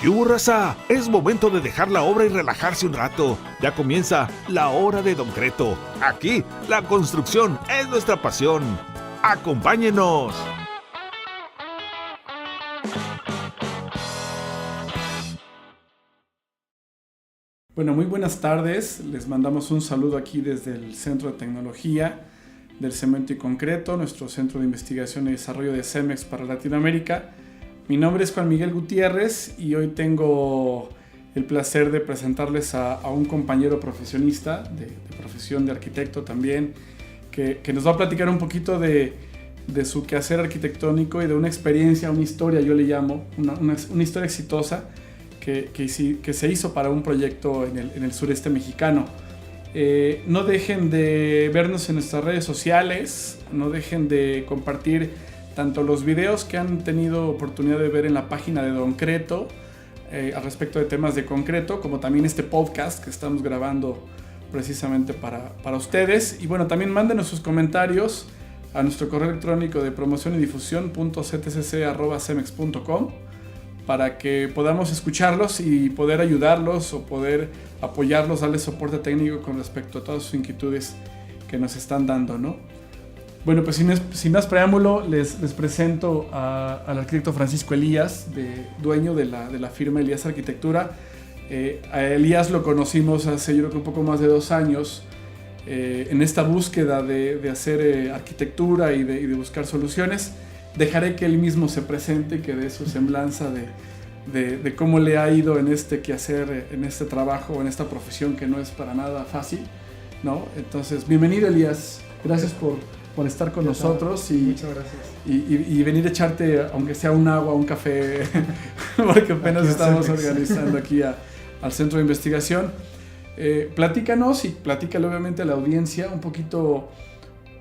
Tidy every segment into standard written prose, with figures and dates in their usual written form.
Raza, es momento de dejar la obra y relajarse un rato. Ya comienza la hora de Don Creto. Aquí, la construcción es nuestra pasión. ¡Acompáñenos! Bueno, muy buenas tardes. Les mandamos un saludo aquí desde el Centro de Tecnología del Cemento y Concreto, nuestro Centro de Investigación y Desarrollo de CEMEX para Latinoamérica. Mi nombre es Juan Miguel Gutiérrez y hoy tengo el placer de presentarles a un compañero profesionista, de profesión de arquitecto también, que nos va a platicar un poquito de su quehacer arquitectónico y de una experiencia, una historia, yo le llamo, una historia exitosa que se hizo para un proyecto en el sureste mexicano. No dejen de vernos en nuestras redes sociales, no dejen de compartir tanto los videos que han tenido oportunidad de ver en la página de Don Creto al respecto de temas de concreto, como también este podcast que estamos grabando precisamente para ustedes. Y bueno, también mándenos sus comentarios a nuestro correo electrónico de promoción y difusión .ctcc@cemex.com para que podamos escucharlos y poder ayudarlos o poder apoyarlos, darles soporte técnico con respecto a todas sus inquietudes que nos están dando, ¿no? Bueno, pues sin más preámbulo, les presento al arquitecto Francisco Elías, dueño de la firma Elías Arquitectura. A Elías lo conocimos hace yo creo que un poco más de 2 años en esta búsqueda de hacer arquitectura y de buscar soluciones. Dejaré que él mismo se presente, que dé su semblanza de cómo le ha ido en este quehacer, en este trabajo, en esta profesión que no es para nada fácil, ¿no? Entonces, bienvenido Elías, gracias por estar con nosotros Muchas gracias. Y venir a echarte, aunque sea un agua, un café, porque apenas estamos organizando aquí al Centro de Investigación. Platícanos y platícale obviamente a la audiencia un poquito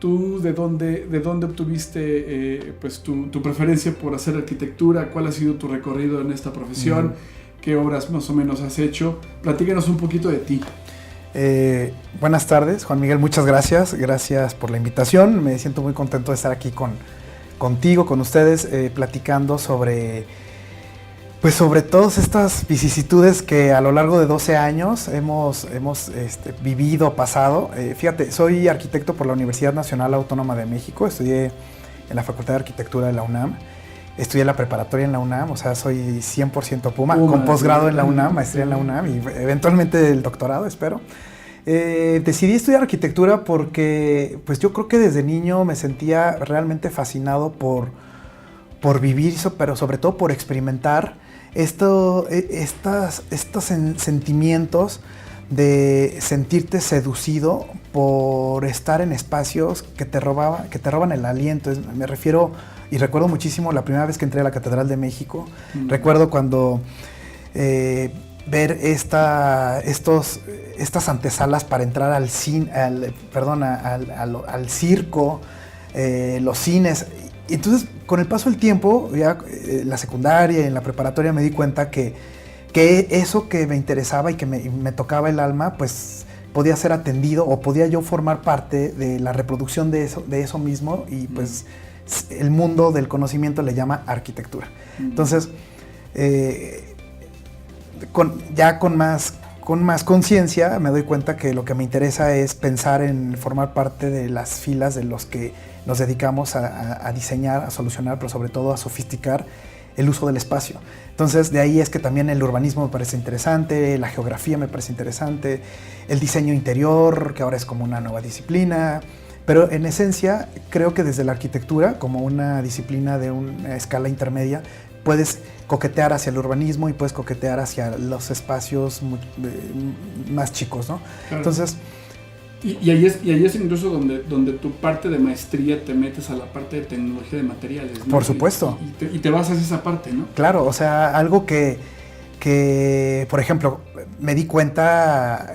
tú de dónde obtuviste pues tu preferencia por hacer arquitectura, cuál ha sido tu recorrido en esta profesión, qué obras más o menos has hecho. Platícanos un poquito de ti. Buenas tardes, Juan Miguel, muchas gracias por la invitación. Me siento muy contento de estar aquí contigo, con ustedes, platicando sobre todas estas vicisitudes que a lo largo de 12 años hemos vivido, pasado. Fíjate, soy arquitecto por la Universidad Nacional Autónoma de México, estudié en la Facultad de Arquitectura de la UNAM, estudié la preparatoria en la UNAM, o sea, soy 100% Puma, con posgrado en la UNAM, maestría en la UNAM y eventualmente el doctorado, espero. Decidí estudiar arquitectura porque pues yo creo que desde niño me sentía realmente fascinado por vivir, pero sobre todo por experimentar estos sentimientos de sentirte seducido por estar en espacios que te roban el aliento. Me refiero y recuerdo muchísimo la primera vez que entré a la Catedral de México. Recuerdo cuando ver estas antesalas para entrar al circo, los cines. Entonces, con el paso del tiempo, ya en la secundaria y en la preparatoria me di cuenta que eso que me interesaba y que me tocaba el alma, pues podía ser atendido o podía yo formar parte de la reproducción de eso mismo y pues el mundo del conocimiento le llama arquitectura. Entonces, con más conciencia me doy cuenta que lo que me interesa es pensar en formar parte de las filas de los que nos dedicamos a diseñar, a solucionar, pero sobre todo a sofisticar el uso del espacio. Entonces, de ahí es que también el urbanismo me parece interesante, la geografía me parece interesante, el diseño interior, que ahora es como una nueva disciplina, pero en esencia creo que desde la arquitectura, como una disciplina de una escala intermedia, puedes coquetear hacia el urbanismo y puedes coquetear hacia los espacios más chicos, ¿no? Claro. Entonces, y ahí es incluso donde tu parte de maestría te metes a la parte de tecnología de materiales, ¿no? Por supuesto. Y te vas hacia esa parte, ¿no? Claro, o sea, algo que por ejemplo, me di cuenta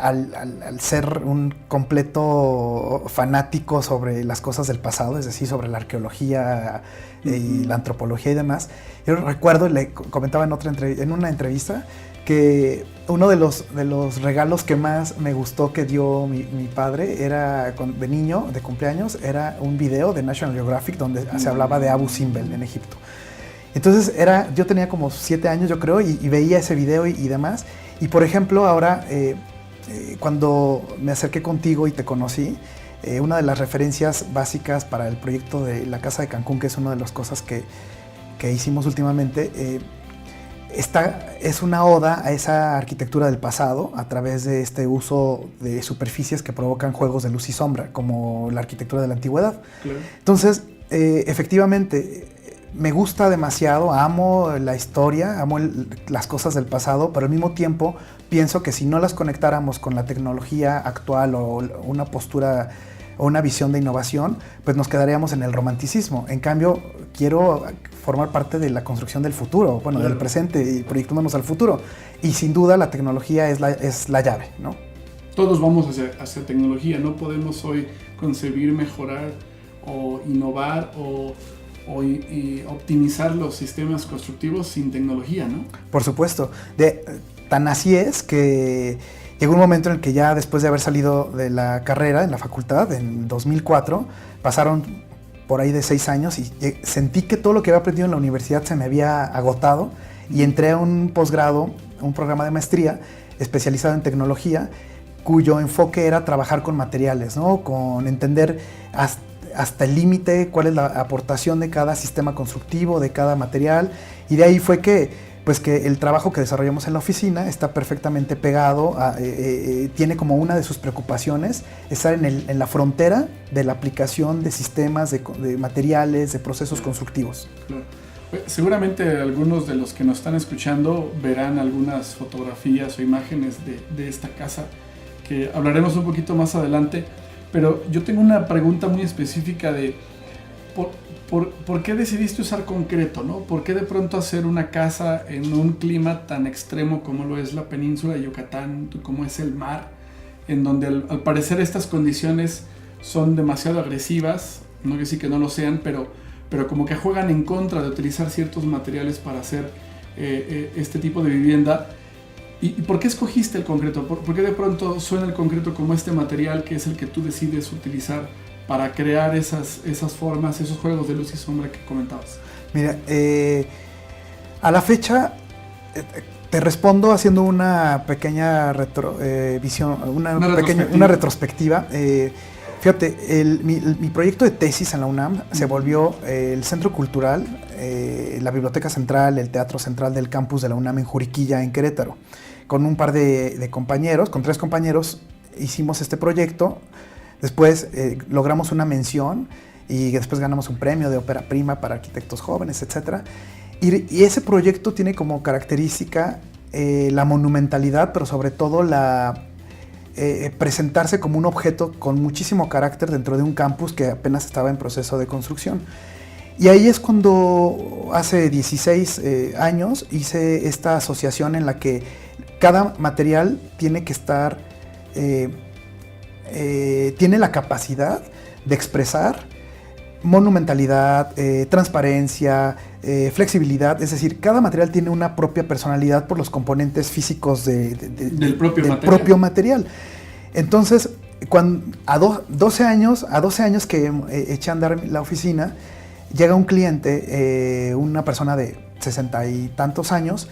al ser un completo fanático sobre las cosas del pasado, es decir, sobre la arqueología y la antropología y demás. Yo recuerdo, le comentaba en una entrevista, que uno de los regalos que más me gustó que dio mi padre era, de niño, de cumpleaños, era un video de National Geographic donde se hablaba de Abu Simbel en Egipto. Entonces yo tenía como 7 años yo creo y veía ese video y demás. Y por ejemplo ahora cuando me acerqué contigo y te conocí, una de las referencias básicas para el proyecto de la Casa de Cancún, que es una de las cosas que hicimos últimamente, es una oda a esa arquitectura del pasado a través de este uso de superficies que provocan juegos de luz y sombra, como la arquitectura de la antigüedad. Claro. Entonces, efectivamente, me gusta demasiado, amo la historia, amo las cosas del pasado, pero al mismo tiempo pienso que si no las conectáramos con la tecnología actual o una postura o una visión de innovación, pues nos quedaríamos en el romanticismo. En cambio, quiero formar parte de la construcción del futuro, bueno, del presente y proyectándonos al futuro. Y sin duda la tecnología es la llave, ¿no? Todos vamos hacia tecnología, no podemos hoy concebir, mejorar o innovar o optimizar los sistemas constructivos sin tecnología, ¿no? Por supuesto. Tan así es que llegó un momento en el que ya después de haber salido de la carrera en la facultad, en 2004, pasaron por ahí de 6 años y sentí que todo lo que había aprendido en la universidad se me había agotado y entré a un posgrado, un programa de maestría especializado en tecnología, cuyo enfoque era trabajar con materiales, ¿no? Con entender hasta el límite cuál es la aportación de cada sistema constructivo, de cada material, y de ahí fue que el trabajo que desarrollamos en la oficina está perfectamente pegado, tiene como una de sus preocupaciones estar en la frontera de la aplicación de sistemas, de materiales, de procesos constructivos. Claro. Seguramente algunos de los que nos están escuchando verán algunas fotografías o imágenes de esta casa, que hablaremos un poquito más adelante, pero yo tengo una pregunta muy específica de ¿por qué decidiste usar concreto, ¿no? ¿Por qué de pronto hacer una casa en un clima tan extremo como lo es la península de Yucatán, como es el mar, en donde al parecer estas condiciones son demasiado agresivas? No quiero decir que no lo sean, pero como que juegan en contra de utilizar ciertos materiales para hacer este tipo de vivienda. ¿Y por qué escogiste el concreto? ¿Por qué de pronto suena el concreto como este material que es el que tú decides utilizar para crear esas formas, esos juegos de luz y sombra que comentabas? Mira, a la fecha te respondo haciendo una pequeña una retrospectiva. Fíjate, mi proyecto de tesis en la UNAM se volvió el Centro Cultural, la Biblioteca Central, el Teatro Central del campus de la UNAM en Juriquilla, en Querétaro. Con un par de compañeros, con 3 compañeros, hicimos este proyecto. Después logramos una mención y después ganamos un premio de ópera prima para arquitectos jóvenes, etc. Y ese proyecto tiene como característica la monumentalidad, pero sobre todo presentarse como un objeto con muchísimo carácter dentro de un campus que apenas estaba en proceso de construcción. Y ahí es cuando hace 16 años hice esta asociación en la que cada material tiene que estar... tiene la capacidad de expresar monumentalidad, transparencia, flexibilidad, es decir, cada material tiene una propia personalidad por los componentes físicos del propio material. Entonces, a 12 años que eché a andar la oficina, llega un cliente, una persona de 60 y tantos años,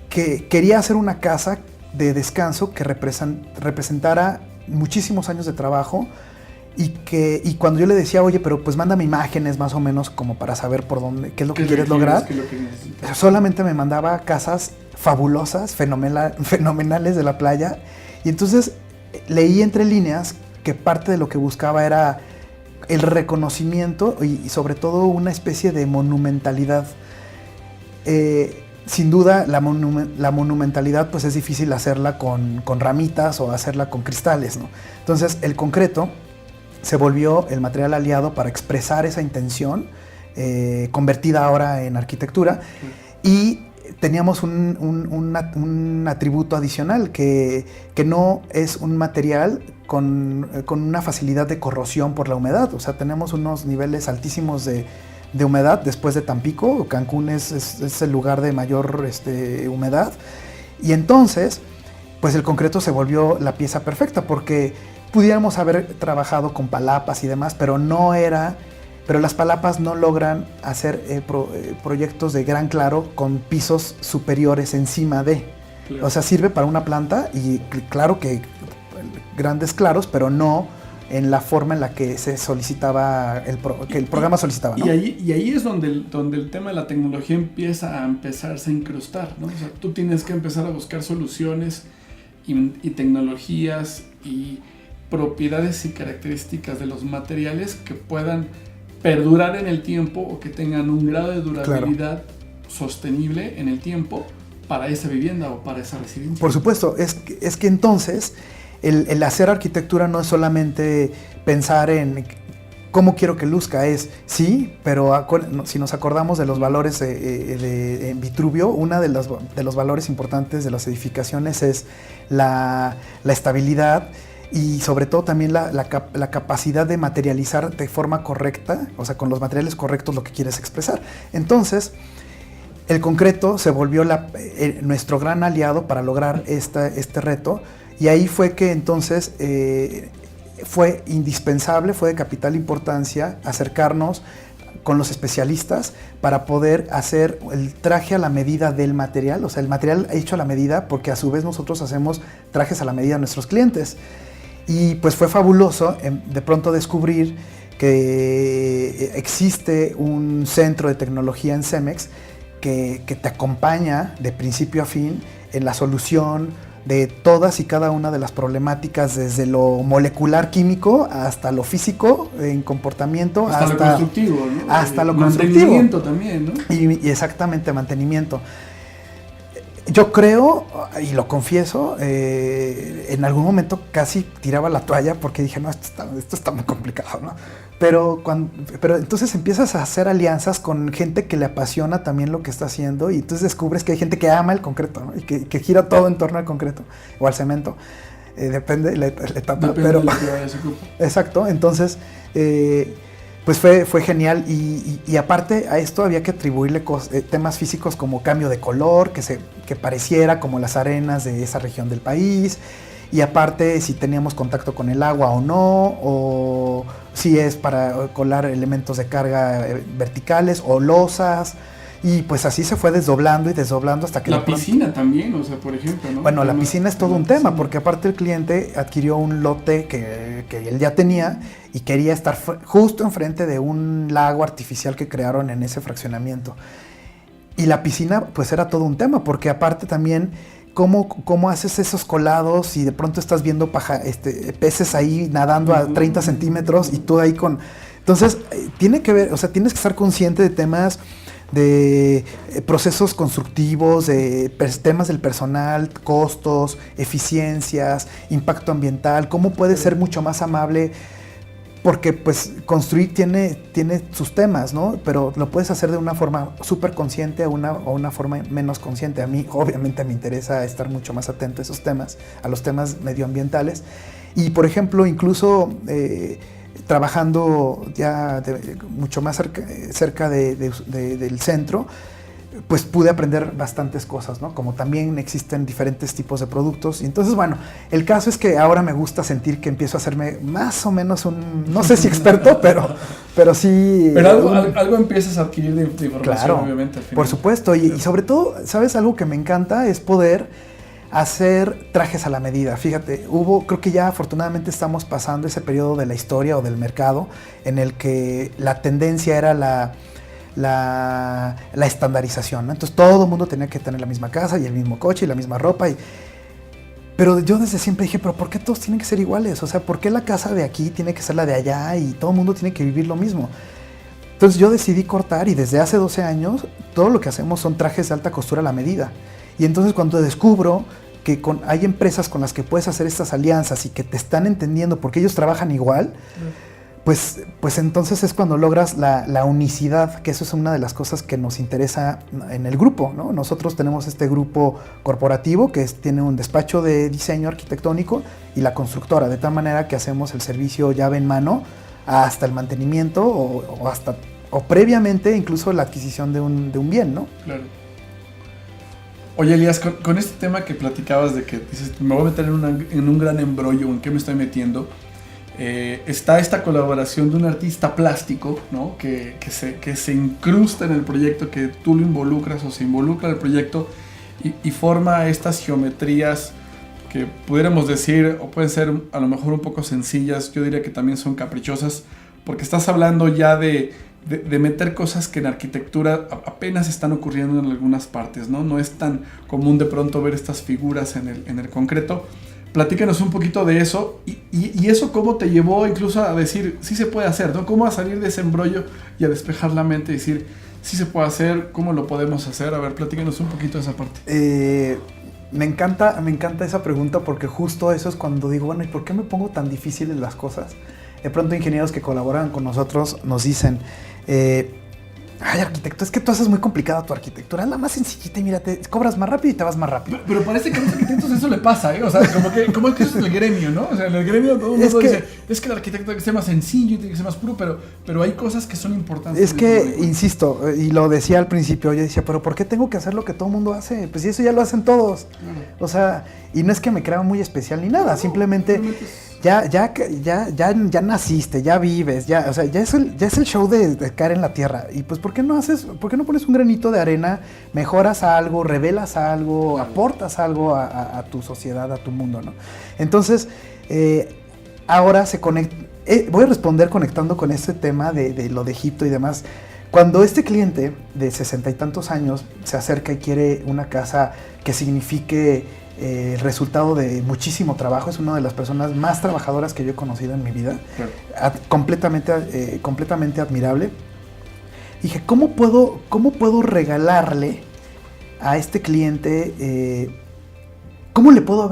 que quería hacer una casa de descanso que representara muchísimos años de trabajo y cuando yo le decía, oye, pero pues mándame imágenes más o menos como para saber por dónde, qué es lo que quieres lograr, solamente me mandaba casas fabulosas, fenomenales de la playa, y entonces leí entre líneas que parte de lo que buscaba era el reconocimiento y sobre todo una especie de monumentalidad. Sin duda la monumentalidad pues es difícil hacerla con ramitas o hacerla con cristales, ¿no? Entonces el concreto se volvió el material aliado para expresar esa intención, convertida ahora en arquitectura, y teníamos un atributo adicional que no es un material con una facilidad de corrosión por la humedad. O sea, tenemos unos niveles altísimos de humedad después de Tampico. Cancún es el lugar de mayor humedad, y entonces pues el concreto se volvió la pieza perfecta, porque pudiéramos haber trabajado con palapas y demás, pero no era pero las palapas no logran hacer proyectos de gran claro con pisos superiores encima de. Claro. O sea, sirve para una planta y claro que grandes claros, pero no en la forma en la que se solicitaba, que el programa solicitaba, ¿no? Y ahí es donde el tema de la tecnología empieza a empezarse a incrustar, ¿no? O sea, tú tienes que empezar a buscar soluciones y tecnologías y propiedades y características de los materiales que puedan perdurar en el tiempo o que tengan un grado de durabilidad sostenible en el tiempo para esa vivienda o para esa residencia. Por supuesto, es que entonces el hacer arquitectura no es solamente pensar en cómo quiero que luzca, sí, pero si nos acordamos de los valores de Vitruvio, uno de los valores importantes de las edificaciones es la estabilidad y sobre todo también la capacidad de materializar de forma correcta, o sea, con los materiales correctos lo que quieres expresar. Entonces, el concreto se volvió nuestro gran aliado para lograr este reto, y ahí fue que entonces fue indispensable, fue de capital importancia acercarnos con los especialistas para poder hacer el traje a la medida del material, o sea, el material hecho a la medida, porque a su vez nosotros hacemos trajes a la medida de nuestros clientes. Y pues fue fabuloso de pronto descubrir que existe un centro de tecnología en Cemex que te acompaña de principio a fin en la solución de todas y cada una de las problemáticas, desde lo molecular químico hasta lo físico en comportamiento, hasta lo constructivo, ¿no? Hasta lo constructivo. Mantenimiento también, ¿no? Y exactamente, mantenimiento. Yo creo, y lo confieso, en algún momento casi tiraba la toalla porque dije, no, esto está muy complicado, ¿no? Pero entonces empiezas a hacer alianzas con gente que le apasiona también lo que está haciendo, y entonces descubres que hay gente que ama el concreto, ¿no? Y que gira todo en torno al concreto o al cemento. Depende de la etapa. Depende pero de la que vayas a ocupar. Exacto, entonces pues fue genial, y aparte a esto había que atribuirle temas físicos como cambio de color, que pareciera como las arenas de esa región del país, y aparte si teníamos contacto con el agua o no, o si es para colar elementos de carga verticales o losas, y pues así se fue desdoblando y desdoblando hasta que... La piscina también, o sea, por ejemplo, ¿no? Bueno, la piscina es todo un tema, porque aparte el cliente adquirió un lote que él ya tenía y quería estar justo enfrente de un lago artificial que crearon en ese fraccionamiento. Y la piscina pues era todo un tema, porque aparte también cómo haces esos colados y de pronto estás viendo peces ahí nadando a 30 centímetros y tú ahí con... Entonces, tiene que ver, o sea, tienes que estar consciente de temas de procesos constructivos, de temas del personal, costos, eficiencias, impacto ambiental, cómo puede ser mucho más amable, porque pues construir tiene sus temas, ¿no? Pero lo puedes hacer de una forma súper consciente o una forma menos consciente. A mí obviamente me interesa estar mucho más atento a esos temas, a los temas medioambientales, y por ejemplo incluso trabajando ya mucho más cerca del centro, pues pude aprender bastantes cosas, ¿no? Como también existen diferentes tipos de productos. Y entonces, bueno, el caso es que ahora me gusta sentir que empiezo a hacerme más o menos no sé si experto, pero sí... Pero algo empiezas a adquirir de información, claro, obviamente, al final. Por supuesto, y sobre todo, ¿sabes? Algo que me encanta es poder hacer trajes a la medida. Fíjate, creo que ya afortunadamente estamos pasando ese periodo de la historia o del mercado en el que la tendencia era la estandarización, ¿no? Entonces todo el mundo tenía que tener la misma casa y el mismo coche y la misma ropa, pero yo desde siempre dije, pero ¿por qué todos tienen que ser iguales? O sea, ¿por qué la casa de aquí tiene que ser la de allá y todo el mundo tiene que vivir lo mismo? Entonces yo decidí cortar, y desde hace 12 años todo lo que hacemos son trajes de alta costura a la medida. Y entonces cuando descubro que hay empresas con las que puedes hacer estas alianzas y que te están entendiendo porque ellos trabajan igual, pues entonces es cuando logras la unicidad, que eso es una de las cosas que nos interesa en el grupo, ¿no? Nosotros tenemos este grupo corporativo que tiene un despacho de diseño arquitectónico y la constructora, de tal manera que hacemos el servicio llave en mano hasta el mantenimiento o previamente incluso la adquisición de un bien, ¿no? Claro. Oye, Elías, con este tema que platicabas de que dices, me voy a meter en un gran embrollo, ¿en qué me estoy metiendo? está esta colaboración de un artista plástico, ¿no? que se incrusta en el proyecto, que tú lo involucras o se involucra en el proyecto y forma estas geometrías que pudiéramos decir, o pueden ser a lo mejor un poco sencillas, yo diría que también son caprichosas, porque estás hablando ya de meter cosas que en arquitectura apenas están ocurriendo en algunas partes, ¿no? No es tan común de pronto ver estas figuras en el concreto. Platícanos un poquito de eso y eso cómo te llevó incluso a decir, sí se puede hacer, ¿no? Cómo a salir de ese embrollo y a despejar la mente y decir, sí se puede hacer, cómo lo podemos hacer. A ver, platícanos un poquito de esa parte. Me encanta esa pregunta porque justo eso es cuando digo, bueno, ¿y por qué me pongo tan difíciles las cosas? De pronto ingenieros que colaboran con nosotros nos dicen, ay, arquitecto, es que tú haces muy complicada tu arquitectura, es la más sencillita y mira, te cobras más rápido y te vas más rápido. Pero parece que a los arquitectos eso le pasa, ¿eh? O sea, como que eso es el gremio, ¿no? O sea, en el gremio todo el mundo dice, es que el arquitecto tiene que ser más sencillo y tiene que ser más puro, pero hay cosas que son importantes. Es que, insisto, y lo decía al principio, yo decía, pero ¿por qué tengo que hacer lo que todo el mundo hace? Pues si eso ya lo hacen todos. Claro. O sea, y no es que me crea muy especial ni nada, simplemente... Ya naciste, ya vives, o sea, ya es el show de caer en la tierra. Y pues, ¿por qué no pones un granito de arena, mejoras algo, revelas algo, aportas algo a tu sociedad, a tu mundo, ¿no? Entonces, ahora voy a responder conectando con este tema de lo de Egipto y demás. Cuando este cliente de 60 y tantos años se acerca y quiere una casa que signifique el resultado de muchísimo trabajo, es una de las personas más trabajadoras que yo he conocido en mi vida, claro. Completamente admirable. Dije, ¿cómo puedo regalarle a este cliente, cómo le puedo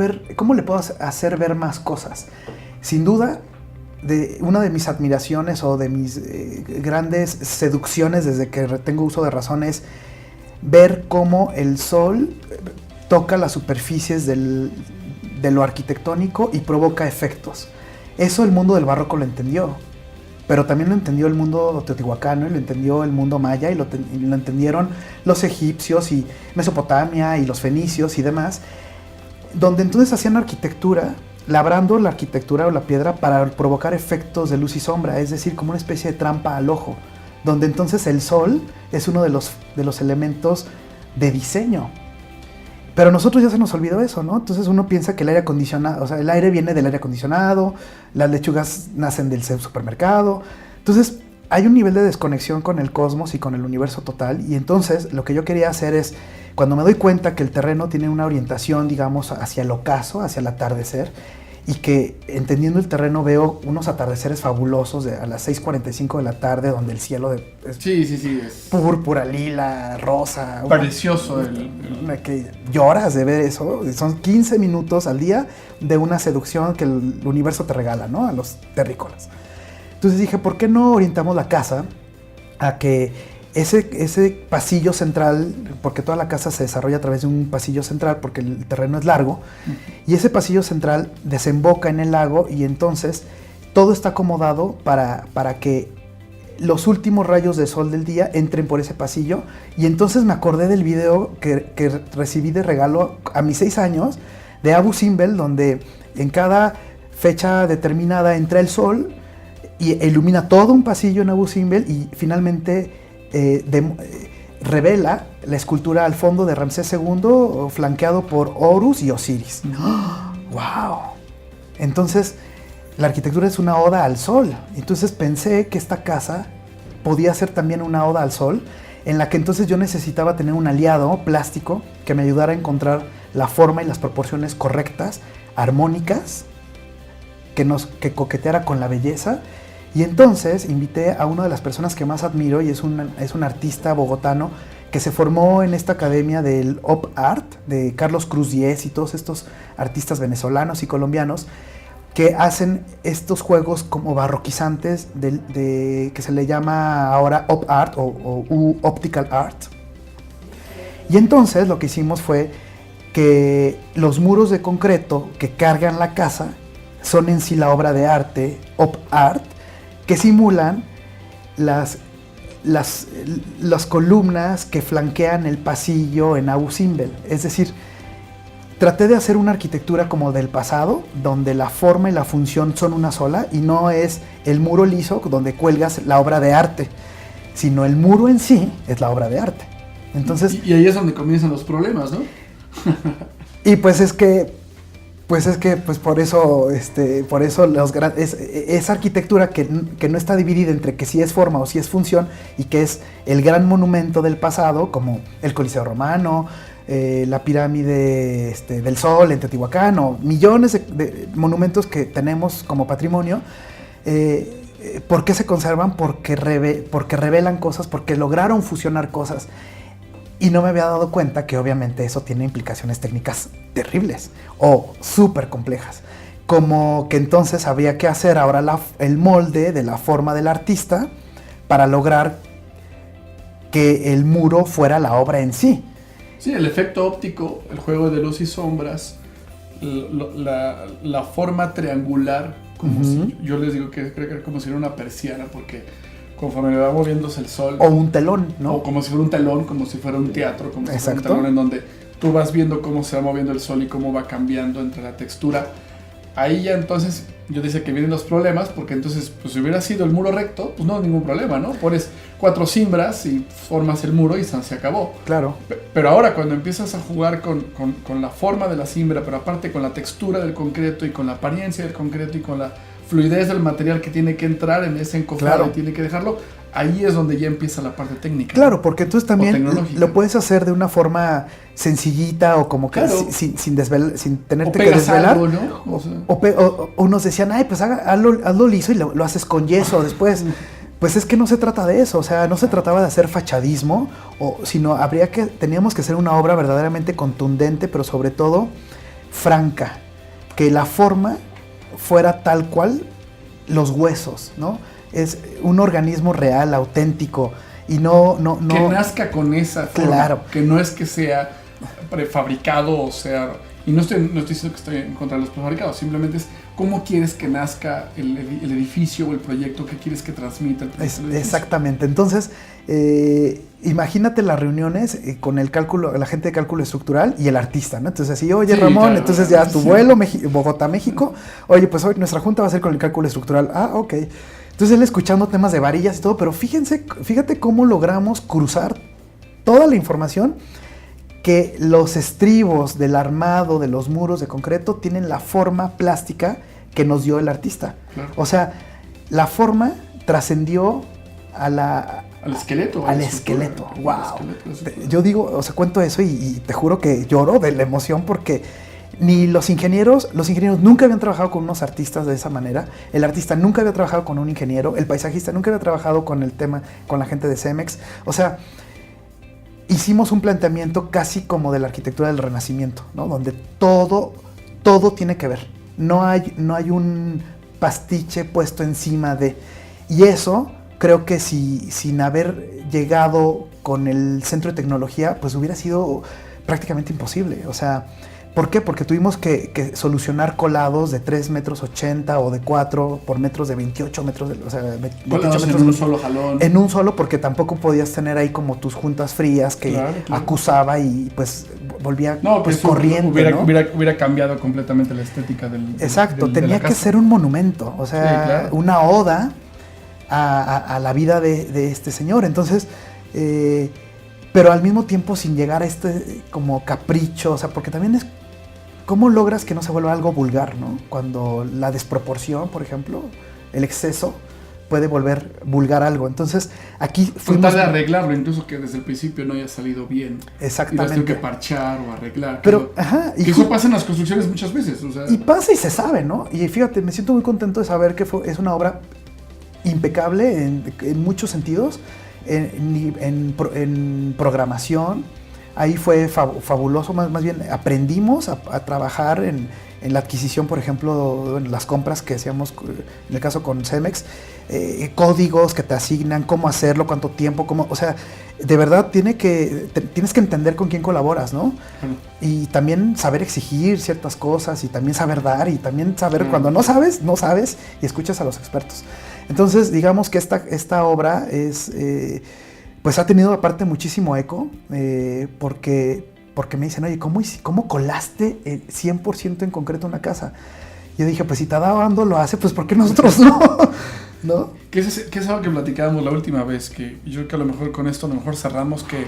hacer ver más cosas? Sin duda, una de mis admiraciones o de mis grandes seducciones desde que tengo uso de razón es ver cómo el sol toca las superficies de lo arquitectónico y provoca efectos. Eso el mundo del barroco lo entendió, pero también lo entendió el mundo teotihuacano y lo entendió el mundo maya y lo entendieron los egipcios y Mesopotamia y los fenicios y demás, donde entonces hacían arquitectura, labrando la arquitectura o la piedra para provocar efectos de luz y sombra, es decir, como una especie de trampa al ojo, donde entonces el sol es uno de los elementos de diseño. Pero a nosotros ya se nos olvidó eso, ¿no? Entonces uno piensa que el aire acondicionado, o sea, el aire viene del aire acondicionado, las lechugas nacen del supermercado. Entonces hay un nivel de desconexión con el cosmos y con el universo total. Y entonces lo que yo quería hacer es, cuando me doy cuenta que el terreno tiene una orientación, digamos, hacia el ocaso, hacia el atardecer, y que entendiendo el terreno veo unos atardeceres fabulosos a las 6:45 de la tarde, donde el cielo es púrpura, lila, rosa. Precioso. Que lloras de ver eso. Son 15 minutos al día de una seducción que el universo te regala, ¿no? A los terrícolas. Entonces dije, ¿por qué no orientamos la casa a que ese pasillo central, porque toda la casa se desarrolla a través de un pasillo central porque el terreno es largo, y ese pasillo central desemboca en el lago y entonces todo está acomodado para que los últimos rayos de sol del día entren por ese pasillo? Y entonces me acordé del video que recibí de regalo a mis 6 años de Abu Simbel, donde en cada fecha determinada entra el sol y ilumina todo un pasillo en Abu Simbel y finalmente revela la escultura al fondo de Ramsés II, flanqueado por Horus y Osiris. ¡Wow! Entonces, la arquitectura es una oda al sol. Entonces pensé que esta casa podía ser también una oda al sol, en la que entonces yo necesitaba tener un aliado plástico que me ayudara a encontrar la forma y las proporciones correctas, armónicas, que coqueteara con la belleza. Y entonces invité a una de las personas que más admiro y es un artista bogotano que se formó en esta academia del Op Art, de Carlos Cruz Diez y todos estos artistas venezolanos y colombianos que hacen estos juegos como barroquizantes que se le llama ahora Op Art o Optical Art. Y entonces lo que hicimos fue que los muros de concreto que cargan la casa son en sí la obra de arte Op Art, que simulan las columnas que flanquean el pasillo en Abu Simbel. Es decir, traté de hacer una arquitectura como del pasado, donde la forma y la función son una sola, y no es el muro liso donde cuelgas la obra de arte, sino el muro en sí es la obra de arte. Entonces, y ahí es donde comienzan los problemas, ¿no? y pues por eso esa arquitectura que no está dividida entre que si es forma o si es función, y que es el gran monumento del pasado, como el Coliseo Romano, la pirámide del Sol en Teotihuacán, o millones de monumentos que tenemos como patrimonio. ¿Por qué se conservan? Porque revelan cosas, porque lograron fusionar cosas. Y no me había dado cuenta que obviamente eso tiene implicaciones técnicas terribles o súper complejas. Como que entonces habría que hacer ahora el molde de la forma del artista para lograr que el muro fuera la obra en sí. Sí, el efecto óptico, el juego de luz y sombras, la forma triangular, como si, yo les digo que creo que como si era una persiana, porque conforme va moviéndose el sol. O un telón, ¿no? O como si fuera un telón, como si fuera un teatro, como si fuera un telón en donde tú vas viendo cómo se va moviendo el sol y cómo va cambiando entre la textura. Ahí ya entonces yo decía que vienen los problemas, porque entonces pues si hubiera sido el muro recto, pues no hay ningún problema, ¿no? Pones 4 cimbras y formas el muro y se acabó. Claro. Pero ahora cuando empiezas a jugar con la forma de la cimbra, pero aparte con la textura del concreto y con la apariencia del concreto y con la fluidez del material que tiene que entrar en ese encofrado, claro, y tiene que dejarlo, ahí es donde ya empieza la parte técnica. Claro, porque entonces también lo puedes hacer de una forma sencillita, o como que claro, sin tenerte que desvelar. Algo, ¿no? O unos decían, ay, pues hazlo liso y lo haces con yeso después. Pues es que no se trata de eso, o sea, no se trataba de hacer fachadismo, sino teníamos que hacer una obra verdaderamente contundente, pero sobre todo franca, que la forma fuera tal cual los huesos, ¿no? Es un organismo real, auténtico, y no que nazca con esa forma, claro, que no es que sea prefabricado, o sea, y no estoy diciendo que estoy en contra de los prefabricados, simplemente es cómo quieres que nazca el edificio o el proyecto, que quieres que transmita. Exactamente. Entonces, imagínate las reuniones con la gente de cálculo estructural y el artista, ¿no? Entonces así, oye, sí, Ramón, claro, entonces ya tu vuelo, Bogotá, México, oye, pues hoy nuestra junta va a ser con el cálculo estructural. Ah, ok. Entonces él escuchando temas de varillas y todo, pero fíjate cómo logramos cruzar toda la información, que los estribos del armado de los muros de concreto tienen la forma plástica que nos dio el artista. Claro. O sea, la forma trascendió al esqueleto. Al esqueleto. ¡Wow! Yo digo, o sea, cuento eso y te juro que lloro de la emoción, porque ni los ingenieros nunca habían trabajado con unos artistas de esa manera. El artista nunca había trabajado con un ingeniero. El paisajista nunca había trabajado con la gente de Cemex. O sea, hicimos un planteamiento casi como de la arquitectura del Renacimiento, ¿no? Donde todo tiene que ver. No hay un pastiche puesto encima de... Y eso, creo que sin haber llegado con el centro de tecnología, pues hubiera sido prácticamente imposible. O sea, ¿por qué? Porque tuvimos que solucionar colados de 3,80 metros o de 4 por metros de 28 metros. O sea, 28 metros en un solo jalón. En un solo, porque tampoco podías tener ahí como tus juntas frías que claro. acusaba y pues volvía pues corriente. Hubiera cambiado completamente la estética del... Exacto, tenía que ser un monumento, o sea, sí, claro, una oda a la vida de este señor. Entonces... pero al mismo tiempo sin llegar a como capricho, o sea, porque también es cómo logras que no se vuelva algo vulgar, ¿no? Cuando la desproporción, por ejemplo, el exceso puede volver vulgar algo. Entonces, aquí fuimos... Tratar de arreglarlo, incluso que desde el principio no haya salido bien. Exactamente. Y lo que parchar o arreglar. Pero, que eso pasa en las construcciones muchas veces, o sea... Y pasa y se sabe, ¿no? Y fíjate, me siento muy contento de saber que es una obra impecable en muchos sentidos. En programación, ahí fue fabuloso, más bien aprendimos a trabajar en la adquisición, por ejemplo, en las compras que hacíamos, en el caso con Cemex, códigos que te asignan, cómo hacerlo, cuánto tiempo, o sea, de verdad tienes que entender con quién colaboras, ¿no? Y también saber exigir ciertas cosas, y también saber dar, y también saber cuando no sabes, y escuchas a los expertos. Entonces, digamos que esta obra pues ha tenido aparte muchísimo eco, porque porque me dicen, oye, ¿cómo colaste 100% en concreto una casa? Y yo dije, pues si Tadao lo hace, pues ¿por qué nosotros no? ¿No? Que es algo que platicábamos la última vez, que yo creo que a lo mejor con esto a lo mejor cerramos, que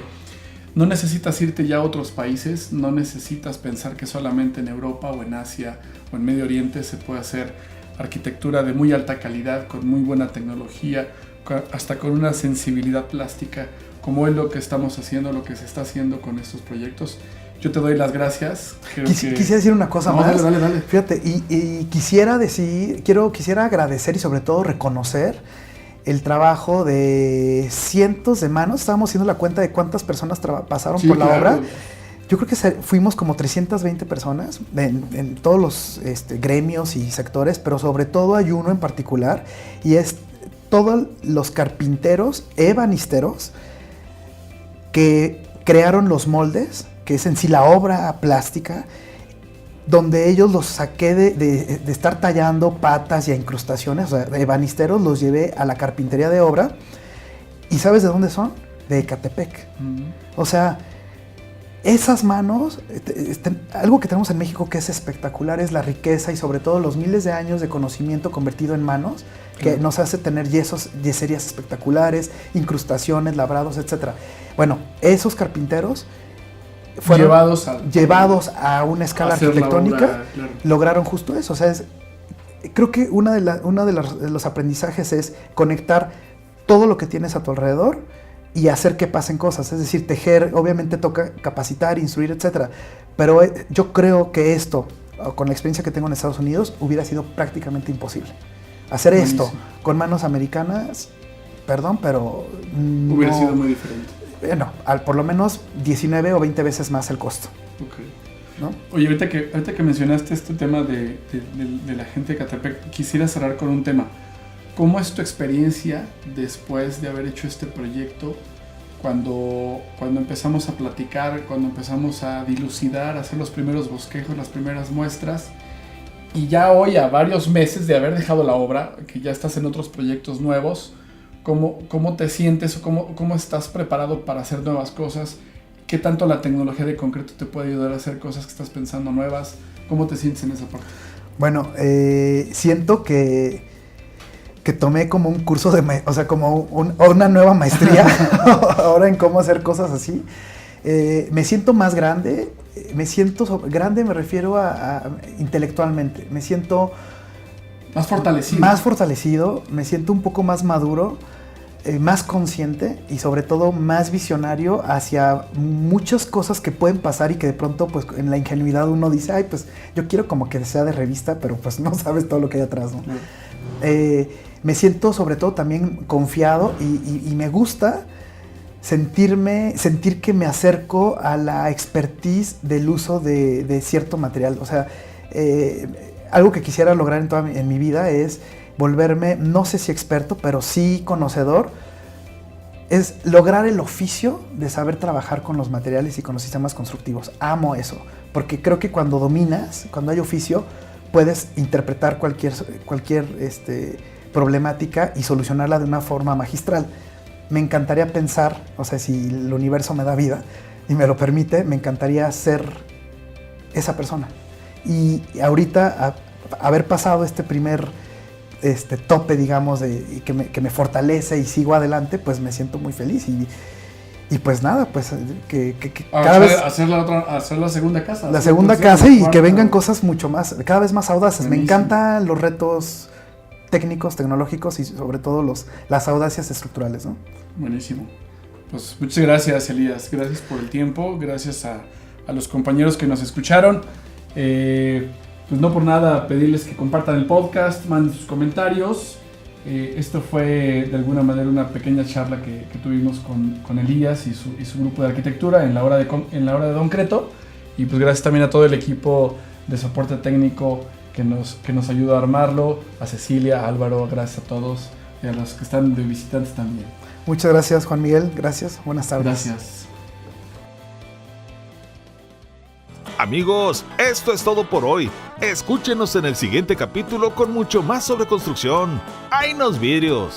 no necesitas irte ya a otros países, no necesitas pensar que solamente en Europa o en Asia o en Medio Oriente se puede hacer arquitectura de muy alta calidad, con muy buena tecnología, hasta con una sensibilidad plástica, como es lo que estamos haciendo, lo que se está haciendo con estos proyectos. Yo te doy las gracias. Quisiera decir una cosa más. Dale. Fíjate, y quisiera agradecer y sobre todo reconocer el trabajo de cientos de manos. Estábamos haciendo la cuenta de cuántas personas pasaron por la obra. Yo creo que fuimos como 320 personas en todos los gremios y sectores, pero sobre todo hay uno en particular, y es todos los carpinteros, ebanisteros, que crearon los moldes, que es en sí la obra plástica, donde ellos los saqué de estar tallando patas y incrustaciones, o sea, de ebanisteros los llevé a la carpintería de obra. ¿Y sabes de dónde son? De Ecatepec. O sea, esas manos, algo que tenemos en México que es espectacular es la riqueza y sobre todo los miles de años de conocimiento convertido en manos, que nos hace tener yeserías espectaculares, incrustaciones, labrados, etc. Bueno, esos carpinteros fueron llevados a una escala arquitectónica, obra, claro. Lograron justo eso. O sea, creo que uno de los aprendizajes es conectar todo lo que tienes a tu alrededor y hacer que pasen cosas. Es decir, tejer, obviamente toca capacitar, instruir, etc. Pero yo creo que esto, con la experiencia que tengo en Estados Unidos, hubiera sido prácticamente imposible. Hacer buenísimo. Esto con manos americanas, perdón, pero hubiera sido muy diferente. Bueno, por lo menos 19 o 20 veces más el costo. Okay. ¿No? Oye, ahorita que mencionaste este tema de la gente de Ecatepec, quisiera cerrar con un tema. ¿Cómo es tu experiencia después de haber hecho este proyecto? Cuando empezamos a platicar, cuando empezamos a dilucidar, a hacer los primeros bosquejos, las primeras muestras, y ya hoy, a varios meses de haber dejado la obra, que ya estás en otros proyectos nuevos, ¿cómo te sientes o cómo estás preparado para hacer nuevas cosas? ¿Qué tanto la tecnología de concreto te puede ayudar a hacer cosas que estás pensando nuevas? ¿Cómo te sientes en esa parte? Bueno, siento que tomé como un curso o sea, como una nueva maestría ahora en cómo hacer cosas así. Me siento más grande, me refiero a intelectualmente, me siento más fortalecido, me siento un poco más maduro, más consciente y sobre todo más visionario hacia muchas cosas que pueden pasar y que de pronto pues en la ingenuidad uno dice, ay, pues yo quiero como que sea de revista, pero pues no sabes todo lo que hay atrás, ¿no? Me siento sobre todo también confiado y me gusta sentir que me acerco a la expertise del uso de cierto material. O sea, algo que quisiera lograr en mi vida es volverme, no sé si experto, pero sí conocedor, es lograr el oficio de saber trabajar con los materiales y con los sistemas constructivos. Amo eso, porque creo que cuando dominas, cuando hay oficio, puedes interpretar cualquier problemática y solucionarla de una forma magistral. Me encantaría pensar, o sea, si el universo me da vida y me lo permite, me encantaría ser esa persona. Y ahorita, haber pasado este primer tope, digamos, que me fortalece y sigo adelante, pues me siento muy feliz. Y pues nada, pues que cada vez... hacer la segunda casa. La segunda casa y que vengan cosas mucho más, cada vez más audaces. Buenísimo. Me encantan los retos técnicos, tecnológicos y sobre todo las audacias estructurales, ¿no? Buenísimo. Pues muchas gracias, Elías. Gracias por el tiempo. Gracias a los compañeros que nos escucharon. Pues no por nada pedirles que compartan el podcast, manden sus comentarios. Esto fue de alguna manera una pequeña charla que tuvimos con Elías y su grupo de arquitectura en la hora de Doncreto. Y pues gracias también a todo el equipo de soporte técnico que nos ayudó a armarlo, a Cecilia, a Álvaro, gracias a todos y a los que están de visitantes también. Muchas gracias, Juan Miguel, gracias, buenas tardes. Gracias. Amigos, esto es todo por hoy. Escúchenos en el siguiente capítulo con mucho más sobre construcción. ¡Ay, nos vidrios!